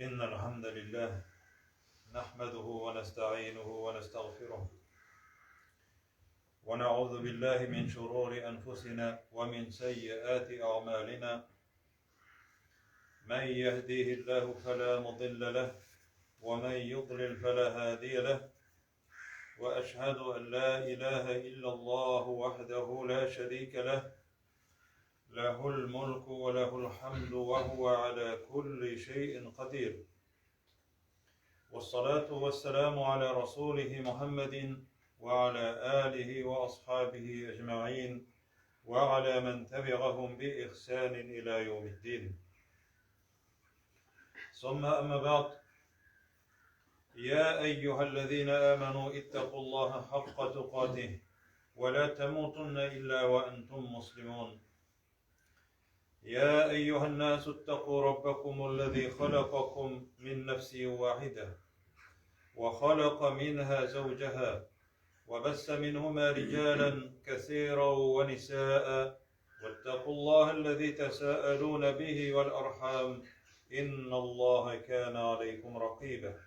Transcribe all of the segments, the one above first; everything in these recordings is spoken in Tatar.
إن الحمد لله نحمده ونستعينه ونستغفره ونعوذ بالله من شرور أنفسنا ومن سيئات أعمالنا من يهديه الله فلا مضل له ومن يضلل فلا هادي له وأشهد أن لا إله إلا الله وحده لا شريك له له الملك وله الحمد وهو على كل شيء قدير والصلاة والسلام على رسوله محمد وعلى آله وأصحابه أجمعين وعلى من تبعهم بإحسان إلى يوم الدين ثم أما بعد يا أيها الذين آمنوا اتقوا الله حق تقاته ولا تموتن إلا وأنتم مسلمون يا أيها الناس اتقوا ربكم الذي خلقكم من نفس واحدة وخلق منها زوجها وبث منهما رجالا كثيرا ونساء واتقوا الله الذي تساءلون به والأرحام إن الله كان عليكم رقيبا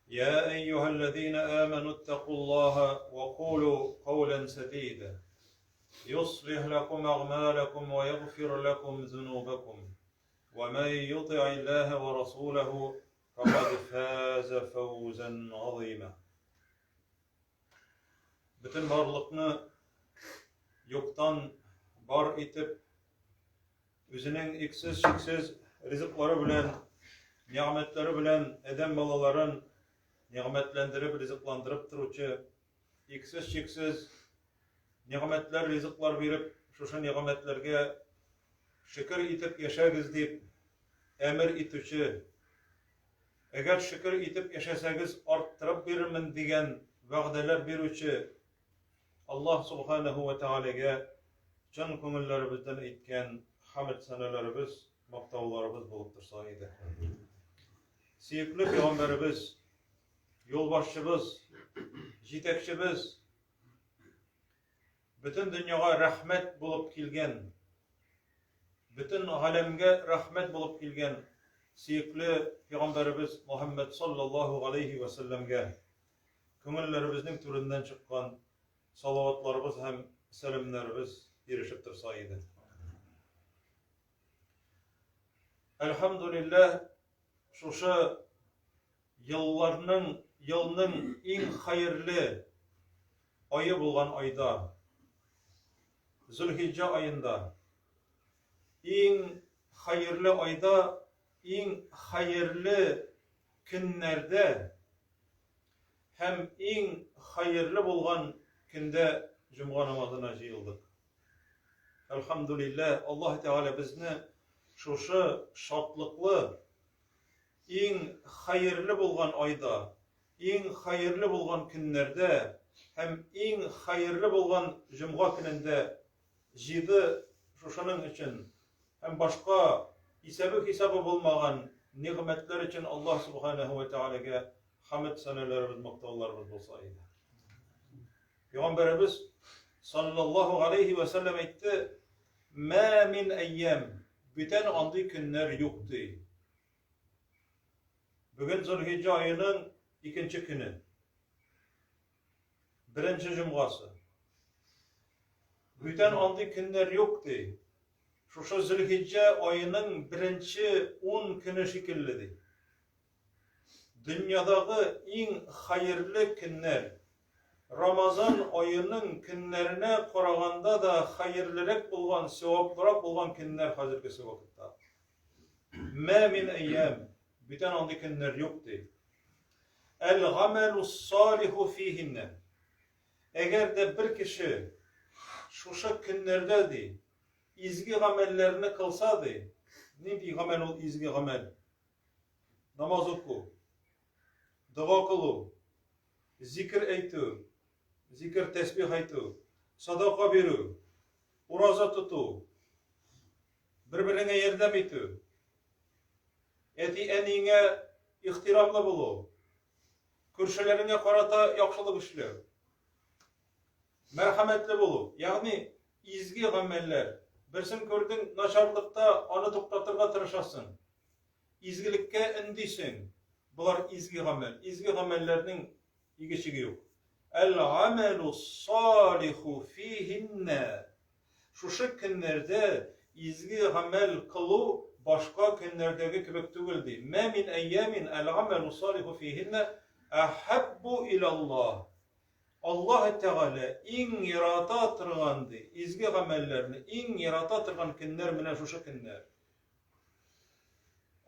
يا أيها الذين آمنوا اتقوا الله وقولوا قولا سديدا يصلح لكم أعمالكم ويغفر لكم ذنوبكم ومن يطع الله ورسوله فقد فاز فوزا عظيما. Bütün varlıkını yoktan var etip, özünün eksiz şeksiz rızıkları bilen, nimetleri bilen eden balaların nimetlendirip, rızıklandırıp duruşu, eksiz şeksiz nimetler, rızıklar verip, şu nimetlerge şükür etip yaşayız deyip emir etüşü, eğer şükür etip yaşasanız arttırıp verirmin diyen va'deler berüşü Allah subhanahu ve teala'ga can köngüllerimizden etken hamd sanalarımız, maktavlarımız bulup dursa idi. Sevgili Peygamberimiz, yolbaşçımız, yetekçimiz, bütün dünyaya rahmet bulup kelgen, bütün alemge rahmet bulup kelgen sevgili Peygamberimiz Muhammed sallallahu aleyhi ve sellemge köngüllerimizin türünden çıkan salavatlarımız hem selamlarımız erişip dursa idi. Elhamdülillah şu yılının en hayırlı ayı bulgan ayda, Zülhicce ayında, en hayırlı ayda, en hayırlı günlerde, hem en hayırlı bulgan günde Cuma namazına jıyıldık. Elhamdülillah Allah Teala bizni şu şartlıklı, en hayırlı bulgan ayda, en hayırlı bulgan günlerde, hem en hayırlı bulgan Cuma gününde jıydı şuşanın için, hem başka hesabı bulmagan nimetler için Allah subhanahu ve teala'ga hamd sanalarımız, maktavlarımız bolsaydı. Peygamberimiz sallallahu aleyhi ve sellem aytdı, "Ma min eyyem", bütün andı günler yoktu. Bugün Zülhicce ayının ikinci günü, birinci cumgası. Bütün andı günler yoktu. Şu Zülhicce ayının birinci 10 günü şekilledi. Dünyadaki en hayırlı günler, Ramazan ayının günlerine koraganda da hayırlılık bulgan, sevaplırak bulgan günler hazırkısı vakitte. Ma min eyyem, bütün andı günler yoktu. El-gamelus salihu fihinne. Eğer de bir kişi şu günlerde de izgi gamellerini kılsadı, ne bir gamel ol izgi gamel? Namaz oku, dua kılu, zikir eytu, zikir tesbih eytu, sadaka veru, uraza tutu, birbirine yardım etu, eti enine ihtiramlı bulu, körşelerine karata yakşılık işler, merhametli bulu, yani izgi gameller, birsin gördün naşarlıkta onu toktatırga tırışasın. izgilikке indisen, bular izgi gamel. İzgi gamellerinin ilgisi yok. El-amelu salihu fihinne. Şuşu günlerde izgi gamel kılu başka günlerdeki kibek tügüldü. Ma min eyyamin el-amelu salihu fihinne ahabbu ilallah. Allah Teala in yarata tırgandı. İzgi gamellerini in yarata tırgan günler mine şuşu günler.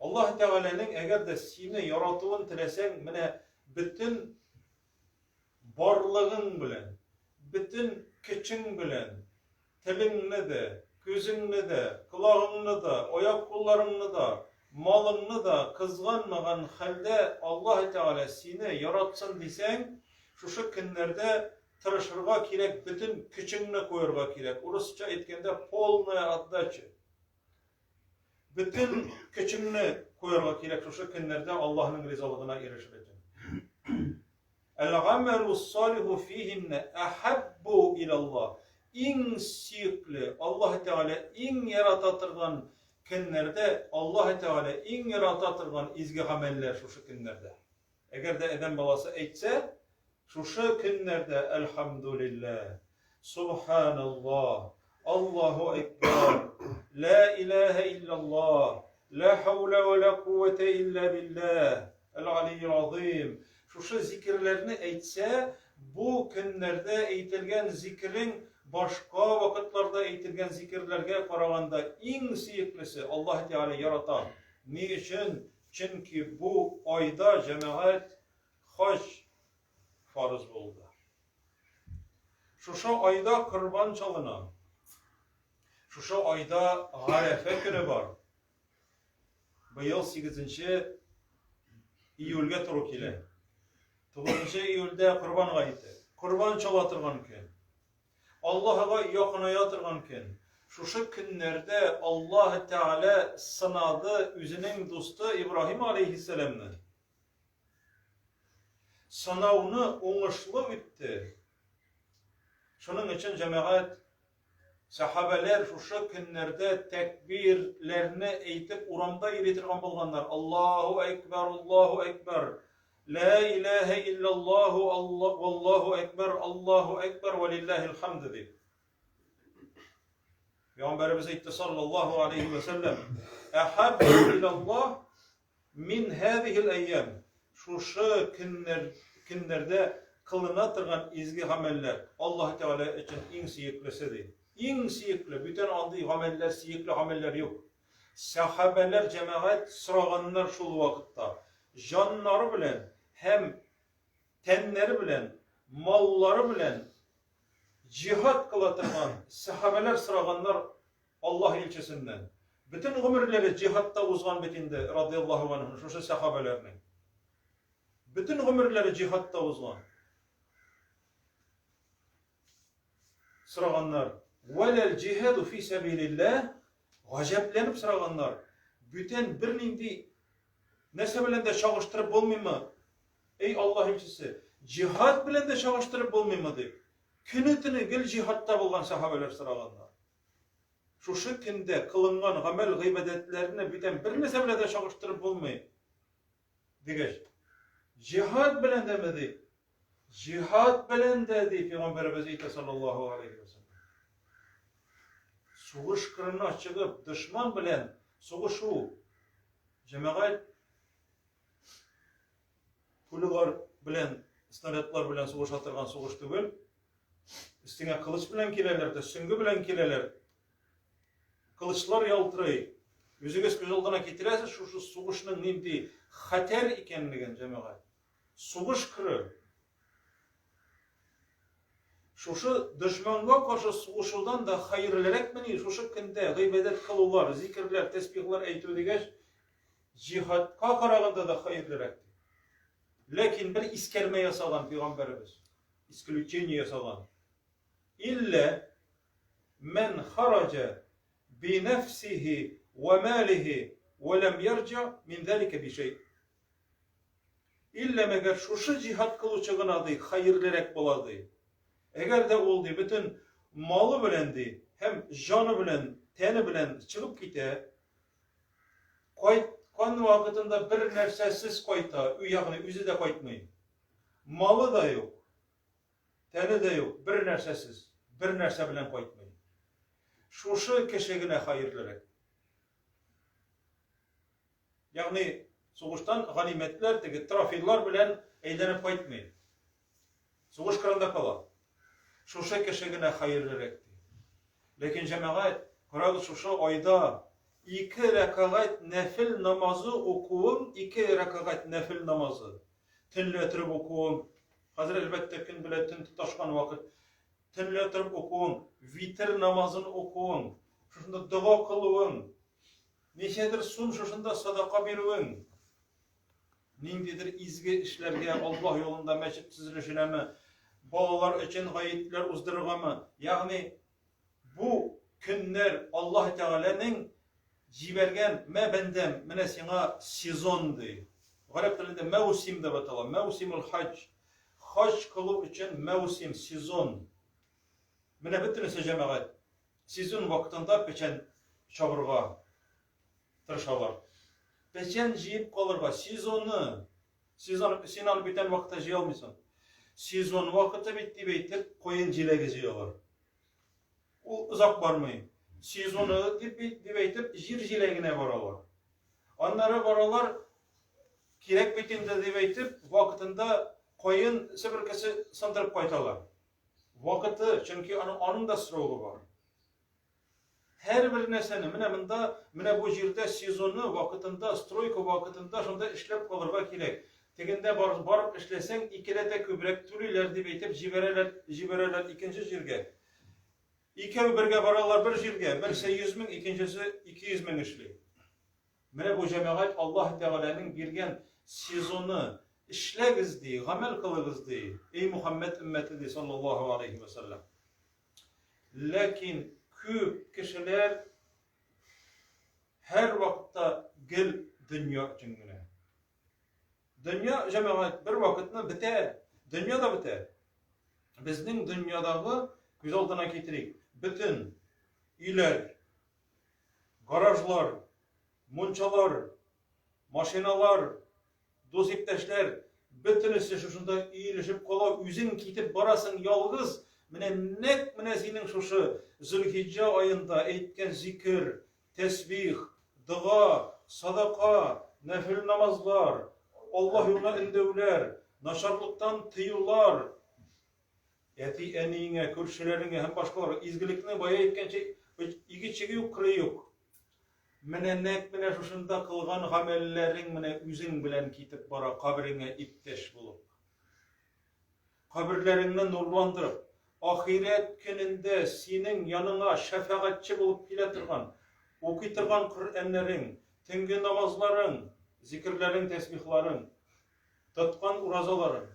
Allah Teala'nın eğer de seni yaratıvın tilesen mine bütün barlığın bilen, bütün küçün bilen, tilinni de, gözünni de, kulağını da, ayak kollarını da, malını da kızganmagan halde Allah Teala seni yaratsın desen, şu günlerde tırışırga kirek, bütün küçünni koyurga kirek. Rusça etkende polnaya addaçı. Bütün küçünni koyurga kirek şu günlerde Allah'ın rizalığına erişilecek. El-amelu salihu fihinne ahabbu ilallah. İn siyikli Allah Teala in yaratatırgan günlerde Allah Teala in yaratatırgan izgi ameller şu günlerde. Eğer de eden balası etse şu günlerde elhamdülillah, subhanallah, Allahu ekber, la ilahe illallah, la havle ve la kuvvete illa billah, el-aliyyil azim. Şu zikirlerini etse bu günlerde eğitilgen zikrin başka vakitlarda eğitilgen zikirlerge karaganda en siyiklisi Allah Teala yaratan. Niçin? Çünkü bu ayda cemaat hac farz oldu. Şu ayda kurban çalınan, şu ayda Arefe günü var. Bu yıl 8. İyul'ge turuk ile. 9. İyul'de kurban aydı. Kurban çalatırgan gün. Allah'a yakınayatırgan gün. Şu günlerde Allah Teala sınadı üzünün dostu İbrahim Aleyhisselam'ın. Sınavını oңuşlu bitti. Şunun için cemaat, sahabeler şu günlerde tekbirlerini eğitip uramda iletirgan bolganlar. Allahu Ekber, Allahu Ekber. La ilahe illallahu, Allahu Ekber, Allahu Ekber ve lillahil hamd deyip. Peygamberimiz etti sallallahu aleyhi ve sellem. Ehabbu ilallah min hadihil eyyam. Şu günlerde kılınatırgan izgi ameller Allah Teala için en siyiklisidir. En siyikli, bütün aldığı ameller siyikli ameller yok. Sahabeler cemaat sıraganlar şu vakitte. Canları bilen, hem tenleri bilen, malları bilen cihat kılatırgan sahabeler sıraganlar Allah ilçesinden. Bütün ömürleri cihatta uzgan bitinde radıyallahu anh'ın şu sahabelerinin. Bütün ömürleri cihatta uzgan. Sıraganlar. Velel cihadu fi sebilillah. Gaceplenip sıraganlar. Bütün bir nindi nese bilen de çalıştırıp olmayayım mı? Ey Allah elçisi, cihat bilen de çalıştırıp olmayayım mı deyip. Künütünü gel cihatta bulgan sahabeler sıraganlar. Şu günde kılıngan amel gıybedetlerini bütün bir nese bilen de çalıştırıp olmayayım. Digeç. Cihad bilen demedi. Cihad bilen dedi Peygamberimiz sallallahu aleyhi ve sellem. Soğuş kırına çıkıp düşman bilen soğuşu cemaat pulgar bilen, snaryatlar bilen soğuş atırgan soğuş değil. Üstüne kılıç bilen kileler de, süngü bilen kileler. Kılıçlar yaltırayı. Yüzünüz göz aldığına getirerse şu soğuşun neydi? Hater ikenliğin cemaat. Soğuş kırı. Şu düşmanga karşı soğuşuldan da hayırlarek meni şu günde gıybedet kılılar, zikirler, tesbihler eytü degeç cihatka karaganda da hayırlarek. Lakin bir iskerme yasagan Peygamberimiz. İskelüçeni yasagan. İlle men haraca bi nefsihi ve malihi ve lem yerca min zalika bi şey. İlle meğer şu cihat kılıçıgın adı hayırlarek boladı. Eğer de oldu bütün malı bilendi, hem canı bilen, teni bilen çıkıp gite, Kan vakitinde bir nersesiz kayta, yani üzü de kaytmayın. Malı da yok, teni de yok, bir nersesiz, bir nerse bilen kaytmayın. Şuşu kişigine hayırlırek. Yani soğuştan ganimetler, trafiller bilen eğlenip kaytmayın. Soğuş kırında kala. Şuşu kişigine hayırlırek. Lekin cemaat, kural şuşu ayda 2 rekaat nefil namazı okuyun, 2 rekaat nefil namazı. Tinletirip okuyun. Hazır elbette kin bile tin tutaşkan vakit. Tinletirip okuyun. Vitir namazını okuyun. Şuşunda dua kılın. Neşedir sun şuşunda sadaka verin. Nindidir izgi işlerge Allah yolunda meşit tizilişine mi? Balalar için gayetler uzdırığa mı? Yani bu günler Allah Teala'nın jibergen me bendem mene sana sezon di. Arap dilinde mevsim de batala. Mevsimul hac. Hac kılıp için mevsim, sezon. Mene bittiniz cemaat. Sezon vaktinde peçen çavurga tırşalar. Peçen jiyip kalırga. Sezonu biten vakta jiyalmıyorsun. Sezon vakti bitti beytip koyun jilege jiyorlar. O uzak varmayın. Sezonu dibeytip jir jilegine varalar. Onlara varalar kirek bitinde dibeytip vakitinde koyun sibirkesi sındırıp koytalar. Vakiti çünkü onun da sırası var. Her bir neseni mine bu jirde sezonu vakitinde, stroyka vakitinde şunda işlep kalırga kirek. Teginde barıp işlesen ikilete kübrek türüler dibeytip jibereler ikinci jirge. İki birge varalar bir jirge, birisi 100 bin, ikincisi 200 bin işli. Mene bu cemaat Allah Teala'nın birgen sezonu işlegiz diye, gamel kılığız diye. Ey Muhammed ümmeti diye sallallahu aleyhi ve sellem. Lakin küp kişiler her vakitte gel dünya cüngüne. Dünya cemaat bir vakitte biter. Dünya da biter. Bizning dünyadagi göz aldına getirik. Bütün iler, garajlar, munçalar, maşinalar, dost ipteşler, bütünüsü şuşunda iyilişip kola üzün kitip barasın yalgız. Mine senin şuşu Zülhicce ayında eğitken zikir, tesbih, dua, sadaka, nefil namazlar, Allah yoluna indevler, naşarlıktan tıyırlar, eti eniğine, körşülerine hem başkaları izgilikine baya etkençe iki çeki yok, kırı yok. Mine şuşunda kılgan gamellerin mine üzün bilen kitip bara kabrine ipteş bulup. Kabirlerinden nurlandırıp, ahiret gününde senin yanına şefaatçi bulup kiletirgan, okuyturgan Kur'anların, tüngü namazların, zikirlerin, tesbihlerin, tutkan urazaların,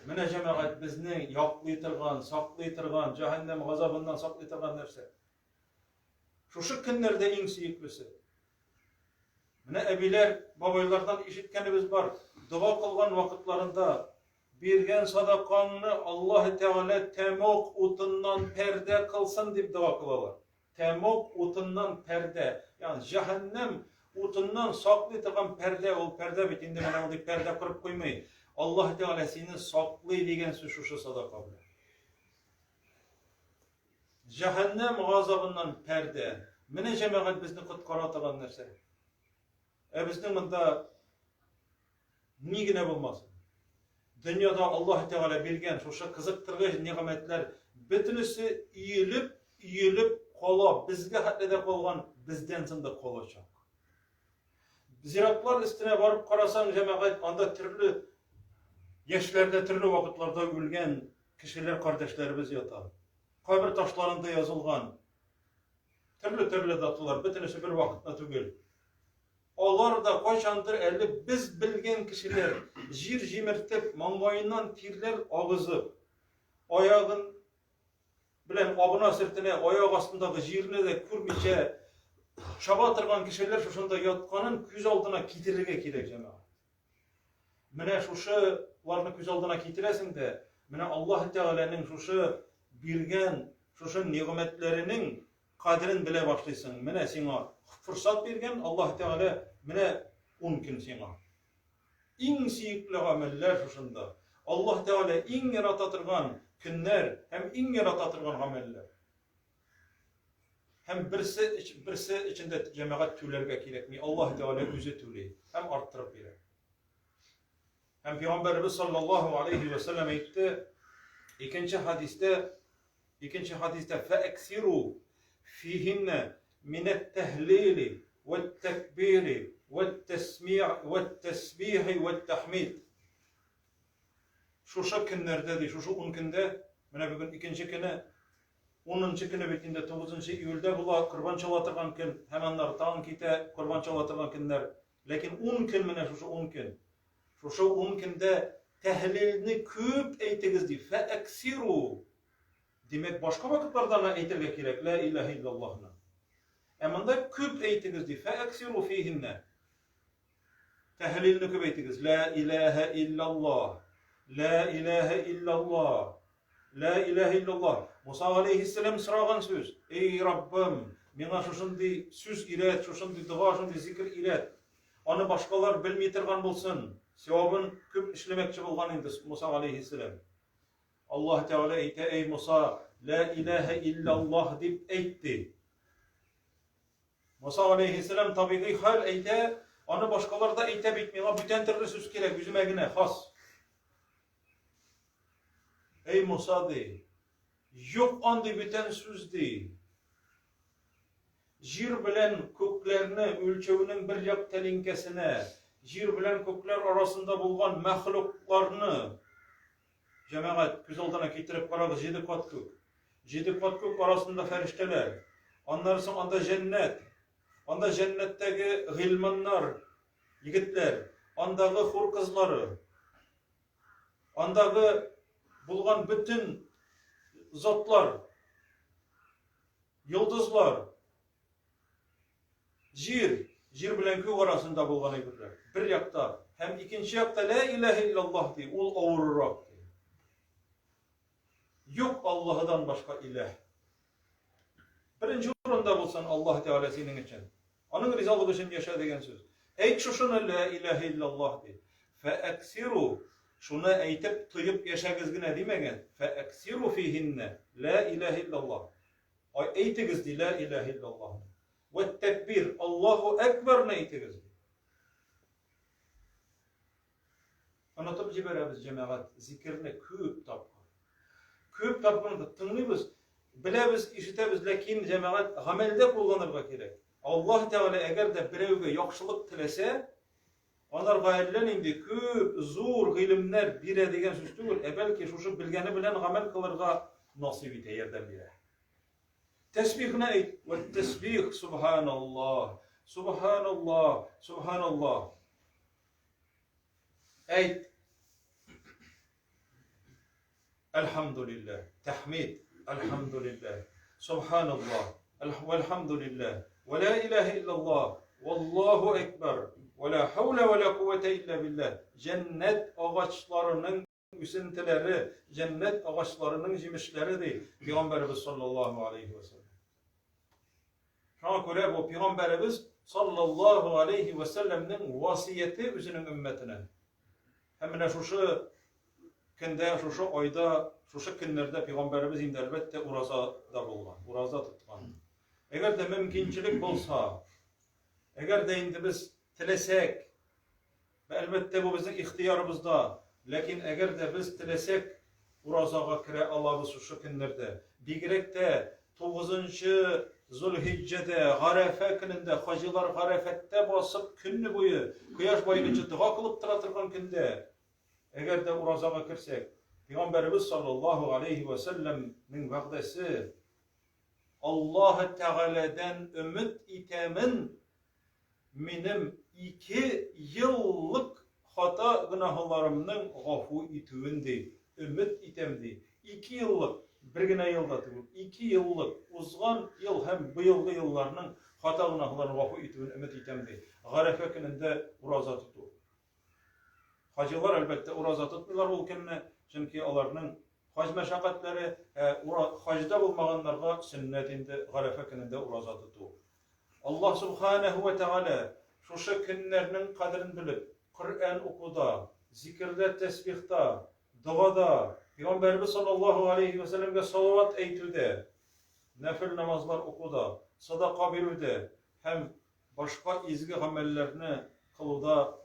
mine cemaat bizni yaklaytırgan, saklaytırgan, cehennem gazabından saklaytırgan nerse. Şuşu günlerde en süyiklisi. Mine ebiler, babaylardan işitkenimiz var. Dua kılgan vakitlarında birgen sadakanını Allah Teala temok utundan perde kılsın deyip dua kılalar. Temok utundan perde, yani cehennem utundan saklaytırgan perde, o perde bitinde mene onu perde kırıp koymayı. Allah Teala seni saklay degen şuşu sadaka bilir. Cehennem gazabından perde. Mene cemaat bizni kutkaratırgan nerse. Bizning bunda nigine bulmasın. Dünyada Allah Teala bergen şuşa kızıktırgıç nimetler bütünüsü iyilip kola bizge hatlede kolgan bizden zında kolacak. Ziratlar üstüne varıp karasan cemaat anda türlü yaşlarda türlü vakitlarda ölgen kişiler kardeşlerimiz yatar. Kabir taşlarında yazılgan türlü datılar bütünüsü bir vakitte tügül. Onlar da kaçandır eli biz bilgen kişiler jir jimirtip mangoyundan tirler ağızıp ayağın bilen abına sırtına ayak astındaki jirini de kurmiçe çabatırgan kişiler şuşunda yatkanın küz aldına kitirige kirek cemaat. Mine şuşularını küz aldına kitiresin de mine Allah Teala'nın şuşu birgen şuşu nimetlerinin kadrin bile başlaysın. Mine sana fırsat bergen Allah Teala mine 10 kün сиңа. Иң сөйекле гамәлләр шушында. Аллаһ Тәгалә иң ярата торган көннәр һәм иң ярата торган гамәлләр. Һәм берсе içinde җәмәгать түләргә кирәкми. Аллаһ Тәгалә үзе түли һәм арттырып бирә. Һәм Пәйгамбәрбез саллаллаһу алейхи ва саллям әйтте, икенче хадистә фәэксиру фихинна мин ат-тәһлил ват-тәкбир ват-тасмиъ ват-тасбих ват-тахмид. Шушы көннәрдә ди, шушы 10 көндә, менә бүген икенче көне 10-нчы көне бит инде 9 июльдә була, Корбан чала торган көн, һәм аннары таң китә, Корбан чала торган көннәр. Ләкин 10 көн менә шушы 10 көн. Шушы 10 көндә тәһлилне күп әйтегез ди. Фәэксиру. Димәк, башка вакытларда да әйтергә кирәк, ла илаһа иллаллаһны. Ә монда күп әйтегез ди. Фәэксиру фихинна. Тәһлилне күп әйтегез. Ла илаһа иллаллаһ. Ла илаһа иллаллаһ. Ла илаһа иллаллаһ. Муса алейхиссалам сораган сүз. Эй Раббым, миңа шушындый сүз ирәт, шушындый дуа, шушындый зикр ирәт. Аны башкалар белми торган булсын. Савабын күп эшләмәкче булган инде Муса алейхиссалам. Аллаһ Тәгалә әйтә: "Эй Муса, ла илаһа иллаллаһ" дип әйтте. Муса алейхиссалам табигый хәл әйтә, аны башкалар да әйтә бит, миңа бүтән төрле сүз кирәк, үземә генә хас. Эй Муса ди, юк андый бүтән сүз ди. Җир белән күкләрне үлчәүнең бер як тәлинкәсенә, җир белән күкләр арасында булган мәхлукларны, җәмәгать күз алдына китереп карагыз, 7 кат күк. 7 кат күк арасында фәрештәләр. Аннан соң анда җәннәт. Анда җәннәттәге гыйлманнар, егетләр, андагы хур кызлары, андагы булган бүтән затлар, йолдызлар, җир белән күк арасында булган әйберләр. Бер якта һәм икенче якта ла илаһа иллаллаһ ди, ул авыррак ди. Юк Аллаһдан башка илаһ. Беренче урында булсын Аллаһ Тәгалә синең өчен. Аның ризалыгы өчен яшә дигән сүз. Әйт шушыны ла илаһа иллаллаһ ди. Фәэксиру. Шуны әйтеп тоеп яшәгез генә димәгән. Фәэксиру фихинна ла илаһа иллаллаһ. Әйтегез ди ла илаһа иллаллаһ. Ват-такбир, Аллаһу акбар әйтегез. Анатып җибәрәбез җәмәгать зикрне күп тапкыр. Күп тапкыр тыңлыйбыз, беләбез, ишетәбез, ләкин җәмәгать гамәлдә кулланырга кирәк. Аллаһ Тәгалә әгәр дә берәүгә яхшылык теләсә, анарга әллә нинди күп зур гыйлемнәр бирә дигән сүз түгел, бәлки шушы белгәне белән гамәл кылырга насыйп итә, ярдәм бирә. Тәсбихне әйт, ва тәсбих субханаллаһ, субханаллаһ, субханаллаһ. Әйт. Әлхәмдүлилләһ, тәхмид, әлхәмдүлилләһ, субханаллаһ, вәлхәмдүлилләһ, ва ла илаһа иллаллаһ, валлаһу акбар, ва ла хаула ва ла куввата илля билләһ. Җәннәт агачларының үсентеләре, җәннәт агачларының җимешләре ди Пәйгамбәрбез саллаллаһу алейхи ва саллям. Шуңа күрә бу Пәйгамбәрбез саллаллаһу алейхи ва саллямның васияте үзенең өммәтенә. Һәм менә шушы көндә, шушы айда, шушы көннәрдә Пәйгамбәрбез инде әлбәттә уразада булган, ураза тоткан. Әгәр дә мөмкинчелек булса, әгәр дә инде без теләсәк, әлбәттә бу безнең ихтыярыбызда, ләкин әгәр дә без теләсәк, уразага керә алабыз шушы көннәрдә. Бигрәк тә 9-нчы Зулхиҗҗәдә, Гарәфә көнендә, хаҗилар Гарәфәттә басып көнне буе, кояш баегынча дуа кылып тора торган көндә, әгәр дә уразага керсәк, Пәйгамбәрбез саллаллаһу алейхи ва саллямның вәгъдәсе, Аллаһ Тәгаләдән өмид итәмен, минем 2 еллык хата гынаһларымның гафу итүен ди, өмид итәм ди. 2 еллык, бер генә елда түгел, 2 еллык узган ел һәм быелгы елларның хата гынаһларын гафу итүен өмид итәм ди. Гарәфә көнендә ураза тоту. Хаҗилар әлбәттә ураза тотмыйлар ул көнне, чөнки аларның хаҗ мәшәкатьләре, хаҗда булмаганнарга сөннәт инде Гарәфә көнендә ураза тоту. Аллаһ субханаһу ва тәгалә şuşa günlerinin kadrini bilip, Kur'an okuda, zikirde, tesbihta, duada, Peygamberimiz sallallahu aleyhi ve sellem'e salavat eytüde, nafil namazlar okuda, sadaka verude, hem başka izgi amellerini kılıda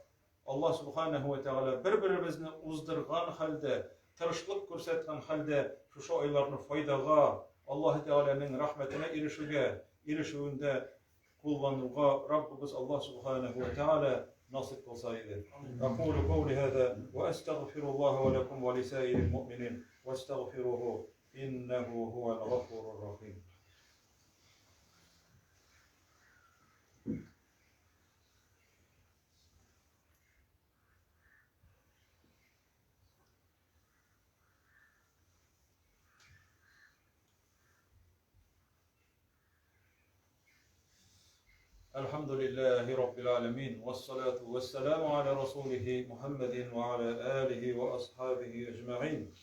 Allah subhanahu ve teala birbirimizni uzdırgan halde, tırışlık görsetken halde şuşa aylarını faydaga, Allah Teala'nın rahmetine erişüğünde kullanırga Rabbimiz Allah subhanahu ve teala nasip kılsaydı. Aqulu kavli hâzâ ve estağfirullaha ve lekum ve lisâiril mu'minin ve estağfiruhu innehu huvel gafurur rahim. Elhamdülillahi Rabbil alemin. Vessalatu vesselamu ala Resulihi Muhammedin ve ala alihi ve ashabihi ecma'in.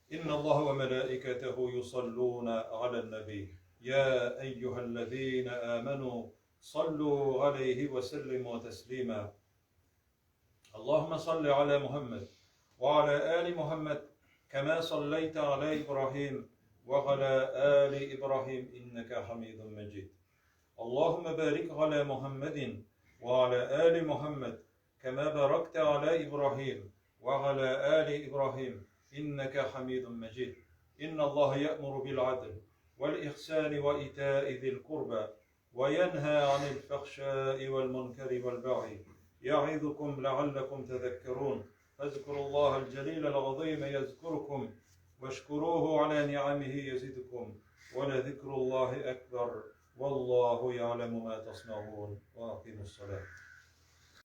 İnna Allah ve melâiketehu yusallûne alen nebi. Ya eyyühellezîne âmenû sallu aleyhi ve sellimu teslîmâ. Allahümme salli ala Muhammed ve ala ali Muhammed kema salleyte ala İbrahim ve ala ali İbrahim inneke hamidun mecid. Allahümme barik ala Muhammedin ve ala ali Muhammed kema barakte ala İbrahim ve ala ali İbrahim inneke hamidun mecid. İnna Allah ya'muru bil adl vel ihsani ve ita'i zil kurba ve yenha anil fahşai vel munkari vel baghi. يعظكم لعلكم تذكرون فاذكروا الله الجليل العظيم يذكركم واشكروه على نعمه يزدكم ولذكر الله أكبر والله يعلم ما تصنعون وأقيموا الصلاة